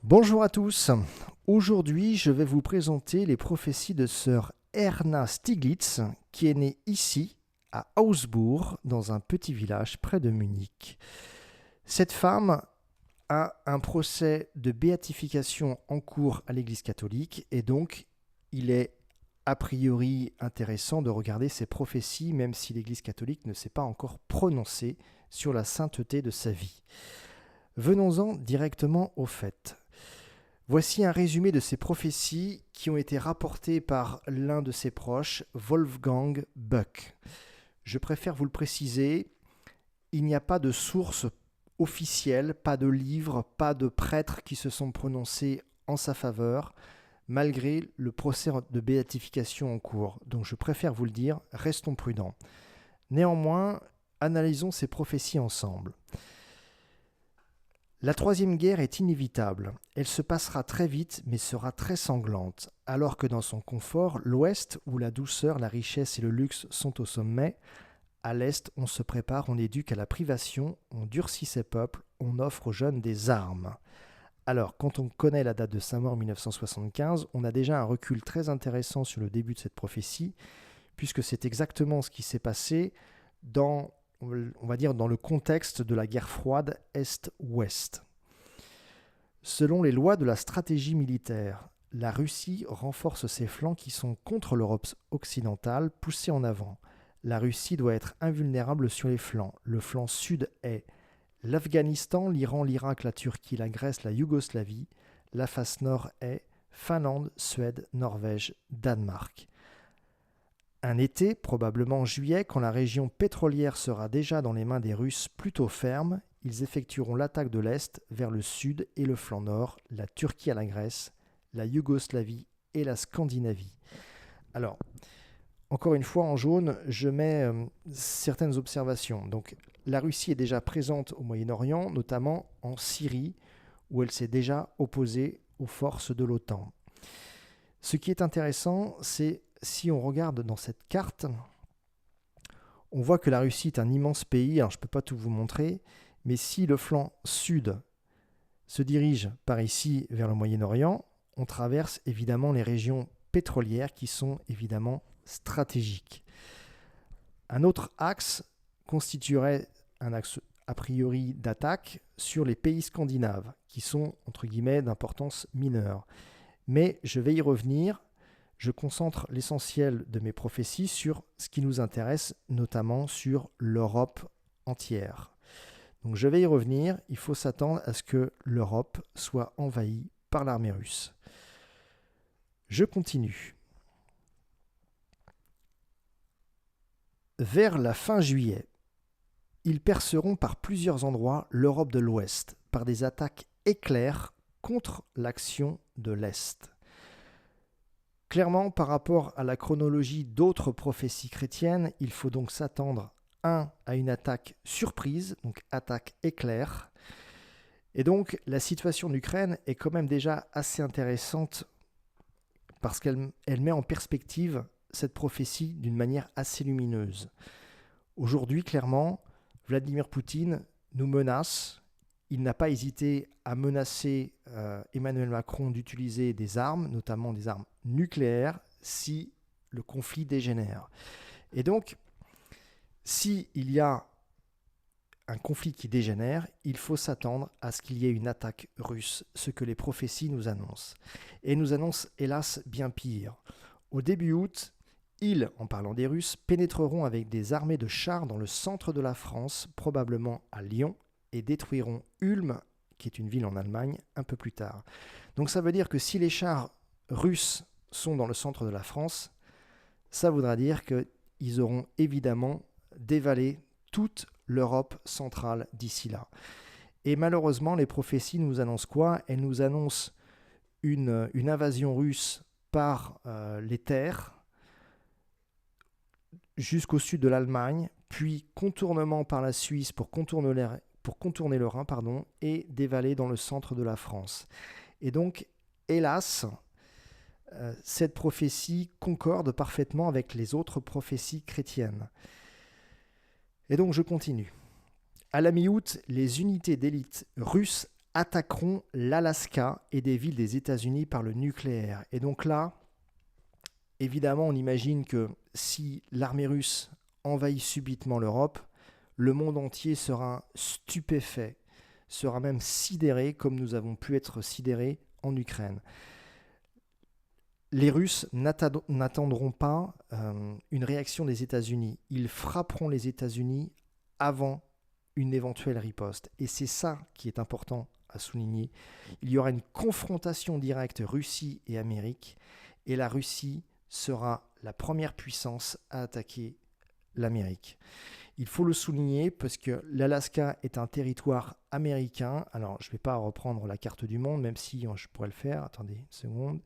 Bonjour à tous. Aujourd'hui, je vais vous présenter les prophéties de sœur Erna Stieglitz, qui est née ici, à Augsbourg, dans un petit village près de Munich. Cette femme a un procès de béatification en cours à l'Église catholique et donc il est a priori intéressant de regarder ses prophéties, même si l'Église catholique ne s'est pas encore prononcée sur la sainteté de sa vie. Venons-en directement au fait. Voici un résumé de ces prophéties qui ont été rapportées par l'un de ses proches, Wolfgang Buck. Je préfère vous le préciser, il n'y a pas de source officielle, pas de livre, pas de prêtres qui se sont prononcés en sa faveur, malgré le procès de béatification en cours. Donc je préfère vous le dire, restons prudents. Néanmoins, analysons ces prophéties ensemble. La troisième guerre est inévitable. Elle se passera très vite, mais sera très sanglante. Alors que dans son confort, l'Ouest, où la douceur, la richesse et le luxe sont au sommet, à l'Est, on se prépare, on éduque à la privation, on durcit ses peuples, on offre aux jeunes des armes. Alors, quand on connaît la date de sa mort 1975, on a déjà un recul très intéressant sur le début de cette prophétie, puisque c'est exactement ce qui s'est passé dans on va dire dans le contexte de la guerre froide Est-Ouest. Selon les lois de la stratégie militaire, la Russie renforce ses flancs qui sont contre l'Europe occidentale, poussés en avant. La Russie doit être invulnérable sur les flancs. Le flanc sud est l'Afghanistan, l'Iran, l'Irak, la Turquie, la Grèce, la Yougoslavie. La face nord est Finlande, Suède, Norvège, Danemark. Un été, probablement en juillet, quand la région pétrolière sera déjà dans les mains des Russes plutôt fermes, ils effectueront l'attaque de l'Est vers le sud et le flanc nord, la Turquie à la Grèce, la Yougoslavie et la Scandinavie. Alors, encore une fois, en jaune, je mets certaines observations. Donc, la Russie est déjà présente au Moyen-Orient, notamment en Syrie, où elle s'est déjà opposée aux forces de l'OTAN. Ce qui est intéressant, c'est si on regarde dans cette carte, on voit que la Russie est un immense pays. Alors je ne peux pas tout vous montrer, mais si le flanc sud se dirige par ici vers le Moyen-Orient, on traverse évidemment les régions pétrolières qui sont évidemment stratégiques. Un autre axe constituerait un axe a priori d'attaque sur les pays scandinaves, qui sont entre guillemets d'importance mineure. Mais je vais y revenir. Je concentre l'essentiel de mes prophéties sur ce qui nous intéresse, notamment sur l'Europe entière. Donc je vais y revenir, il faut s'attendre à ce que l'Europe soit envahie par l'armée russe. Je continue. Vers la fin juillet, ils perceront par plusieurs endroits l'Europe de l'Ouest, par des attaques éclairs contre l'action de l'Est. Clairement, par rapport à la chronologie d'autres prophéties chrétiennes, il faut donc s'attendre à une attaque surprise, donc attaque éclair. Et donc la situation d'Ukraine est quand même déjà assez intéressante parce qu'elle met en perspective cette prophétie d'une manière assez lumineuse. Aujourd'hui, clairement, Vladimir Poutine nous menace. Il n'a pas hésité à menacer Emmanuel Macron d'utiliser des armes, notamment des armes nucléaires, si le conflit dégénère. Et donc, s'il y a un conflit qui dégénère, il faut s'attendre à ce qu'il y ait une attaque russe, ce que les prophéties nous annoncent. Et nous annoncent, hélas, bien pire. Au début août, ils, en parlant des Russes, pénétreront avec des armées de chars dans le centre de la France, probablement à Lyon, et détruiront Ulm, qui est une ville en Allemagne, un peu plus tard. Donc ça veut dire que si les chars russes sont dans le centre de la France, ça voudra dire qu'ils auront évidemment dévalé toute l'Europe centrale d'ici là. Et malheureusement, les prophéties nous annoncent quoi? Elles nous annoncent une invasion russe par les terres jusqu'au sud de l'Allemagne, puis contournement par la Suisse pour contourner le Rhin, et dévaler dans le centre de la France. Et donc, hélas, cette prophétie concorde parfaitement avec les autres prophéties chrétiennes. Et donc, je continue. À la mi-août, les unités d'élite russes attaqueront l'Alaska et des villes des États-Unis par le nucléaire. Et donc là, évidemment, on imagine que si l'armée russe envahit subitement l'Europe, le monde entier sera stupéfait, sera même sidéré, comme nous avons pu être sidérés en Ukraine. Les Russes n'attendront pas une réaction des États-Unis. Ils frapperont les États-Unis avant une éventuelle riposte. Et c'est ça qui est important à souligner. Il y aura une confrontation directe Russie et Amérique, et la Russie sera la première puissance à attaquer l'Amérique. Il faut le souligner parce que l'Alaska est un territoire américain. Alors, je ne vais pas reprendre la carte du monde, même si je pourrais le faire. Attendez une seconde.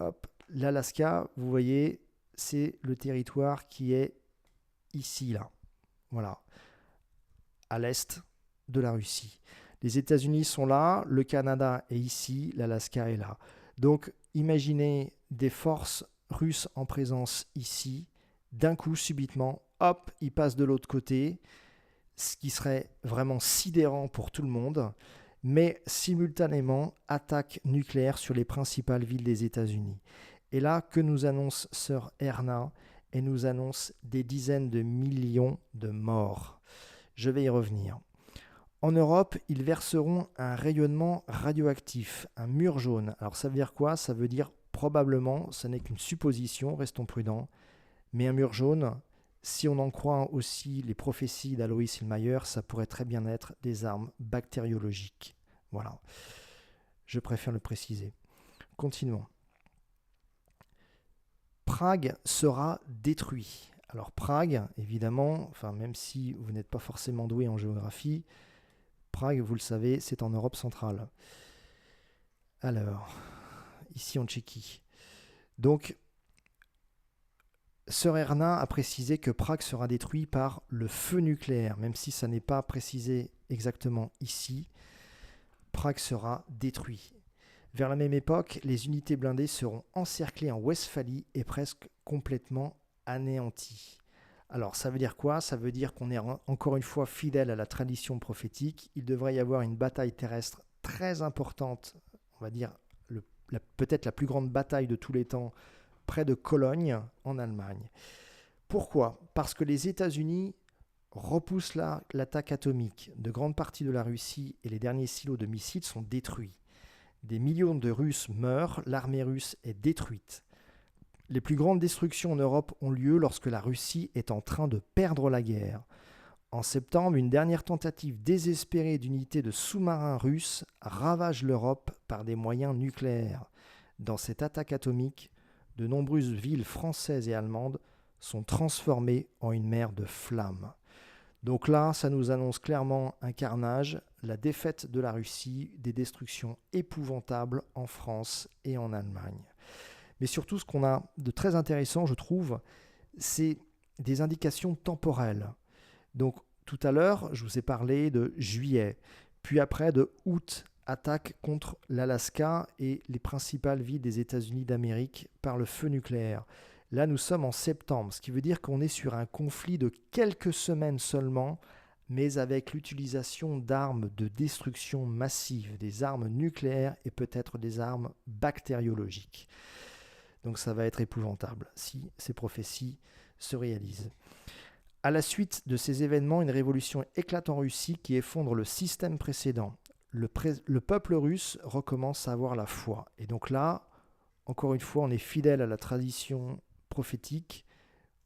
Hop, l'Alaska, vous voyez, c'est le territoire qui est ici, là. Voilà, à l'est de la Russie. Les États-Unis sont là, le Canada est ici, l'Alaska est là. Donc, imaginez des forces russes en présence ici. D'un coup, subitement, hop, ils passent de l'autre côté, ce qui serait vraiment sidérant pour tout le monde, mais simultanément, attaque nucléaire sur les principales villes des États-Unis. Et là, que nous annonce Sir Erna? Elle nous annonce des dizaines de millions de morts. Je vais y revenir. En Europe, ils verseront un rayonnement radioactif, un mur jaune. Alors ça veut dire quoi? Ça veut dire probablement, ce n'est qu'une supposition, restons prudents, mais un mur jaune, si on en croit aussi les prophéties d'Alois Hillmeyer, ça pourrait très bien être des armes bactériologiques. Voilà. Je préfère le préciser. Continuons. Prague sera détruit. Alors Prague, évidemment, même si vous n'êtes pas forcément doué en géographie, Prague, vous le savez, c'est en Europe centrale. Alors, ici en Tchéquie. Donc, Sir Erna a précisé que Prague sera détruit par le feu nucléaire, même si ça n'est pas précisé exactement ici. Prague sera détruit. Vers la même époque, les unités blindées seront encerclées en Westphalie et presque complètement anéanties. Alors, ça veut dire quoi? Ça veut dire qu'on est encore une fois fidèle à la tradition prophétique. Il devrait y avoir une bataille terrestre très importante, on va dire peut-être la plus grande bataille de tous les temps, près de Cologne, en Allemagne. Pourquoi? Parce que les États-Unis repoussent l'attaque atomique. De grandes parties de la Russie et les derniers silos de missiles sont détruits. Des millions de Russes meurent, l'armée russe est détruite. Les plus grandes destructions en Europe ont lieu lorsque la Russie est en train de perdre la guerre. En septembre, une dernière tentative désespérée d'unité de sous-marins russes ravage l'Europe par des moyens nucléaires. Dans cette attaque atomique, de nombreuses villes françaises et allemandes sont transformées en une mer de flammes. Donc là, ça nous annonce clairement un carnage, la défaite de la Russie, des destructions épouvantables en France et en Allemagne. Mais surtout, ce qu'on a de très intéressant, je trouve, c'est des indications temporelles. Donc tout à l'heure, je vous ai parlé de juillet, puis après de août, attaque contre l'Alaska et les principales villes des États-Unis d'Amérique par le feu nucléaire. Là, nous sommes en septembre, ce qui veut dire qu'on est sur un conflit de quelques semaines seulement, mais avec l'utilisation d'armes de destruction massive, des armes nucléaires et peut-être des armes bactériologiques. Donc ça va être épouvantable si ces prophéties se réalisent. À la suite de ces événements, une révolution éclate en Russie qui effondre le système précédent. Le peuple russe recommence à avoir la foi. Et donc là, encore une fois, on est fidèle à la tradition prophétique.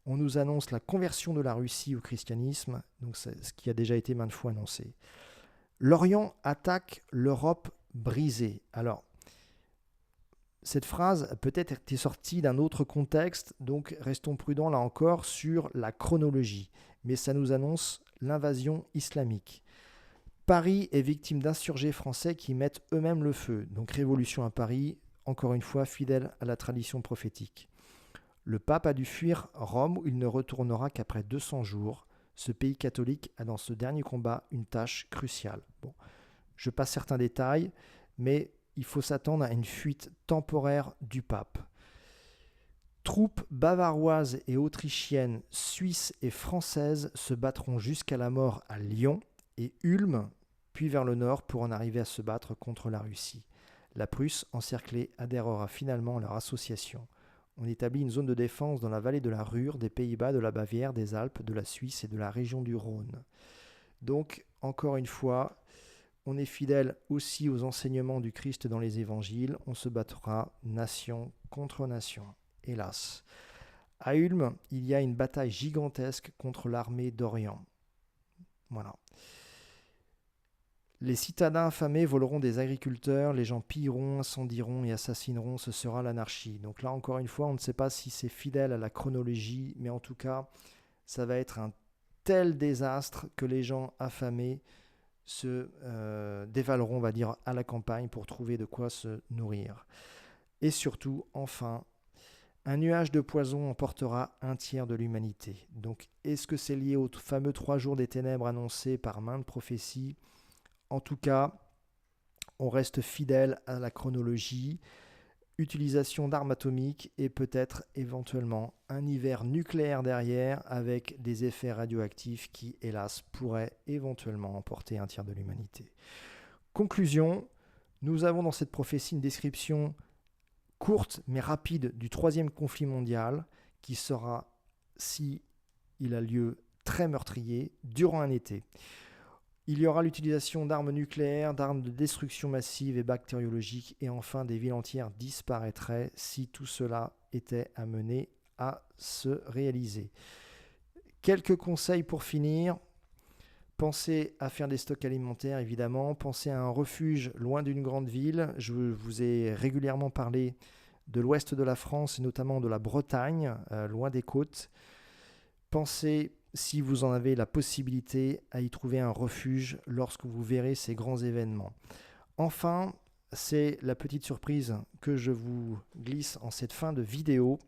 On nous annonce la conversion de la Russie au christianisme, donc c'est ce qui a déjà été maintes fois annoncé. L'Orient attaque l'Europe brisée. Alors, cette phrase a peut-être été sortie d'un autre contexte, donc restons prudents là encore sur la chronologie. Mais ça nous annonce l'invasion islamique. Paris est victime d'insurgés français qui mettent eux-mêmes le feu. Donc révolution à Paris, encore une fois fidèle à la tradition prophétique. Le pape a dû fuir Rome où il ne retournera qu'après 200 jours. Ce pays catholique a dans ce dernier combat une tâche cruciale. Bon, je passe certains détails, mais il faut s'attendre à une fuite temporaire du pape. Troupes bavaroises et autrichiennes, suisses et françaises se battront jusqu'à la mort à Lyon et Ulm, puis vers le nord pour en arriver à se battre contre la Russie. La Prusse, encerclée, adhérera finalement à leur association. On établit une zone de défense dans la vallée de la Ruhr, des Pays-Bas, de la Bavière, des Alpes, de la Suisse et de la région du Rhône. Donc, encore une fois, on est fidèle aussi aux enseignements du Christ dans les évangiles. On se battra nation contre nation, hélas. À Ulm, il y a une bataille gigantesque contre l'armée d'Orient. Voilà. Les citadins affamés voleront des agriculteurs, les gens pilleront, incendieront et assassineront, ce sera l'anarchie. Donc là, encore une fois, on ne sait pas si c'est fidèle à la chronologie, mais en tout cas, ça va être un tel désastre que les gens affamés se dévaleront, on va dire, à la campagne pour trouver de quoi se nourrir. Et surtout, enfin, un nuage de poison emportera un tiers de l'humanité. Donc, est-ce que c'est lié aux fameux 3 jours des ténèbres annoncés par maintes prophéties ? En tout cas, on reste fidèle à la chronologie, utilisation d'armes atomiques et peut-être éventuellement un hiver nucléaire derrière avec des effets radioactifs qui, hélas, pourraient éventuellement emporter un tiers de l'humanité. Conclusion, nous avons dans cette prophétie une description courte mais rapide du 3e conflit mondial qui sera, si il a lieu, très meurtrier durant un été. Il y aura l'utilisation d'armes nucléaires, d'armes de destruction massive et bactériologique, et enfin des villes entières disparaîtraient si tout cela était amené à se réaliser. Quelques conseils pour finir. Pensez à faire des stocks alimentaires, évidemment. Pensez à un refuge loin d'une grande ville. Je vous ai régulièrement parlé de l'ouest de la France et notamment de la Bretagne, loin des côtes. Pensez, si vous en avez la possibilité, à y trouver un refuge lorsque vous verrez ces grands événements. Enfin, c'est la petite surprise que je vous glisse en cette fin de vidéo.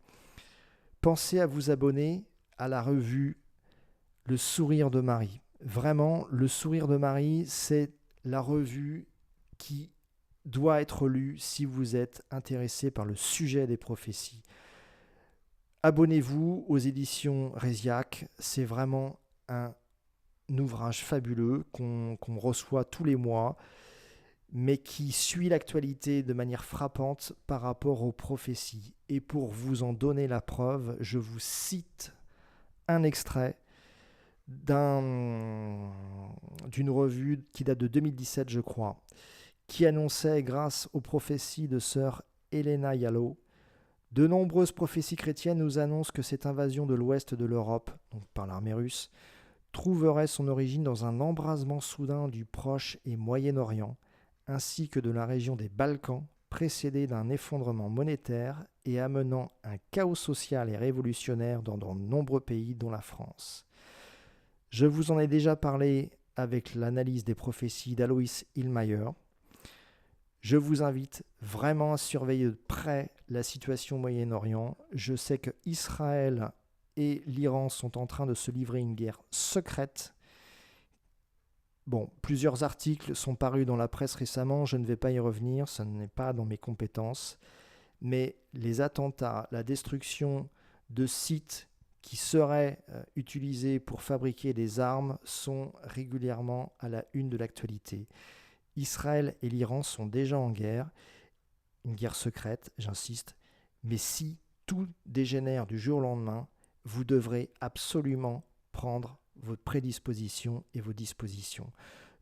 Pensez à vous abonner à la revue Le Sourire de Marie. Vraiment, Le Sourire de Marie, c'est la revue qui doit être lue si vous êtes intéressé par le sujet des prophéties. Abonnez-vous aux éditions Résiac, c'est vraiment un ouvrage fabuleux qu'on reçoit tous les mois, mais qui suit l'actualité de manière frappante par rapport aux prophéties. Et pour vous en donner la preuve, je vous cite un extrait d'une revue qui date de 2017, je crois, qui annonçait, grâce aux prophéties de sœur Helena Yallow, de nombreuses prophéties chrétiennes nous annoncent que cette invasion de l'ouest de l'Europe, donc par l'armée russe, trouverait son origine dans un embrasement soudain du Proche et Moyen-Orient, ainsi que de la région des Balkans, précédé d'un effondrement monétaire et amenant un chaos social et révolutionnaire dans de nombreux pays, dont la France. Je vous en ai déjà parlé avec l'analyse des prophéties d'Alois Hillmeyer. Je vous invite vraiment à surveiller de près la situation au Moyen-Orient. Je sais que Israël et l'Iran sont en train de se livrer une guerre secrète. Bon, plusieurs articles sont parus dans la presse récemment, je ne vais pas y revenir, ça n'est pas dans mes compétences. Mais les attentats, la destruction de sites qui seraient utilisés pour fabriquer des armes sont régulièrement à la une de l'actualité. Israël et l'Iran sont déjà en guerre, une guerre secrète, j'insiste, mais si tout dégénère du jour au lendemain, vous devrez absolument prendre votre prédisposition et vos dispositions.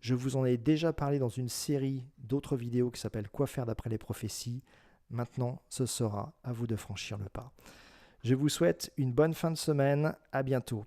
Je vous en ai déjà parlé dans une série d'autres vidéos qui s'appelle « Quoi faire d'après les prophéties ». Maintenant, ce sera à vous de franchir le pas. Je vous souhaite une bonne fin de semaine, à bientôt.